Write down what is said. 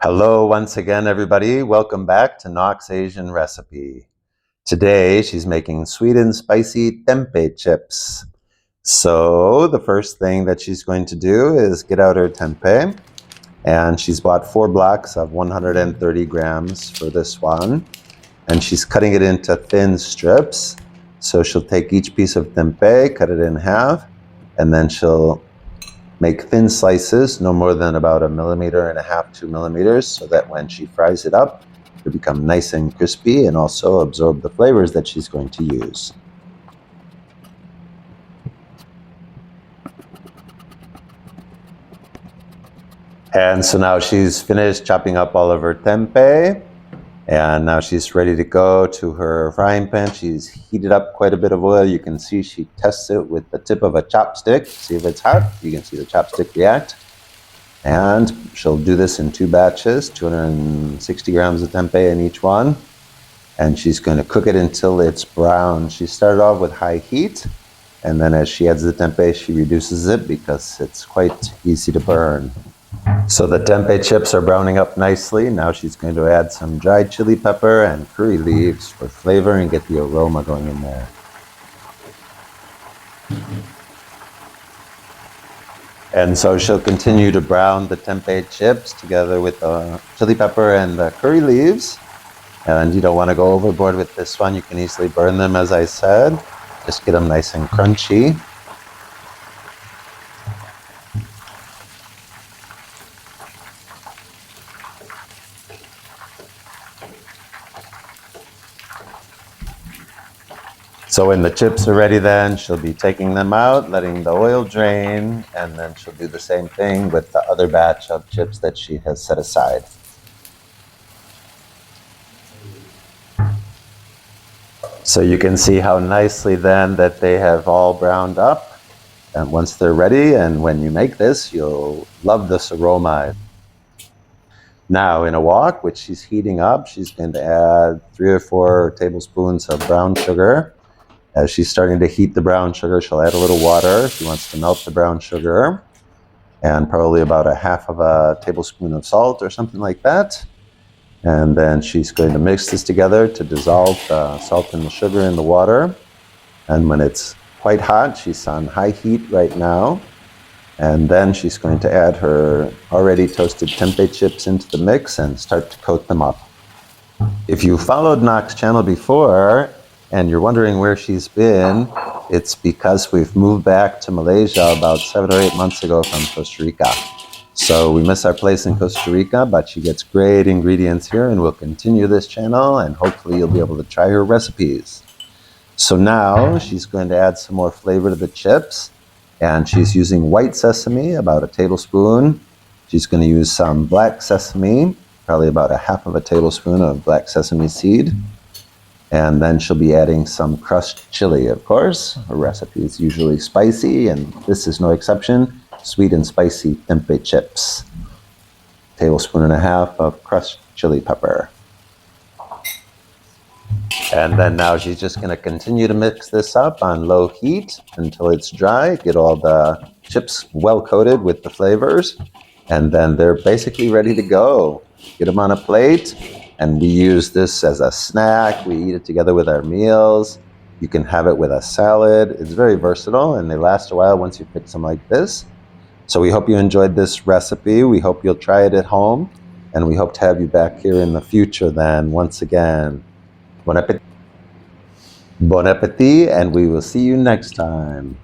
Hello once again, everybody. Welcome back to Nox Asian Recipe. Today, she's making sweet and spicy tempeh chips. So the first thing that she's going to do is get out her tempeh. And she's bought 4 blocks of 130 grams for this one. And she's cutting it into thin strips. So she'll take each piece of tempeh, cut it in half, and then she'll make thin slices, no more than about 1.5 millimeters, 2 millimeters, so that when she fries it up, it'll become nice and crispy and also absorb the flavors that she's going to use. And so now she's finished chopping up all of her tempeh, and now she's ready to go to her frying pan. She's heated up quite a bit of oil. You can see she tests it with the tip of a chopstick, see if it's hot. You can see the chopstick react. And she'll do this in 2 batches, 260 grams of tempeh in each one. And she's going to cook it until it's brown. She started off with high heat, and then as she adds the tempeh, she reduces it because it's quite easy to burn. So the tempeh chips are browning up nicely. Now she's going to add some dried chili pepper and curry leaves for flavor and get the aroma going in there. And so she'll continue to brown the tempeh chips together with the chili pepper and the curry leaves. And you don't want to go overboard with this one. You can easily burn them, as I said. Just get them nice and crunchy. So when the chips are ready, then she'll be taking them out, letting the oil drain, and then she'll do the same thing with the other batch of chips that she has set aside. So you can see how nicely then that they have all browned up. And once they're ready, and when you make this, you'll love this aroma. Now in a wok, which she's heating up, she's going to add 3 or 4 tablespoons of brown sugar. As she's starting to heat the brown sugar, she'll add a little water. She wants to melt the brown sugar, and probably about 1/2 tablespoon of salt or something like that. And then she's going to mix this together to dissolve the salt and the sugar in the water. And when it's quite hot, she's on high heat right now. And then she's going to add her already toasted tempeh chips into the mix and start to coat them up. If you followed Nox channel before, and you're wondering where she's been, it's because we've moved back to Malaysia about 7 or 8 months ago from Costa Rica. So we miss our place in Costa Rica, but she gets great ingredients here, and we'll continue this channel, and hopefully you'll be able to try her recipes. So now she's going to add some more flavor to the chips, and she's using white sesame, about 1 tablespoon. She's going to use some black sesame, probably about 1/2 tablespoon of black sesame seed. And then she'll be adding some crushed chili, of course. Her recipe is usually spicy, and this is no exception. Sweet and spicy tempeh chips. 1.5 tablespoons of crushed chili pepper. And then now she's just going to continue to mix this up on low heat until it's dry. Get all the chips well coated with the flavors. And then they're basically ready to go. Get them on a plate. And we use this as a snack. We eat it together with our meals. You can have it with a salad. It's very versatile, and they last a while once you pick some like this. So we hope you enjoyed this recipe. We hope you'll try it at home, and we hope to have you back here in the future then, once again. Bon appétit. Bon appétit, and we will see you next time.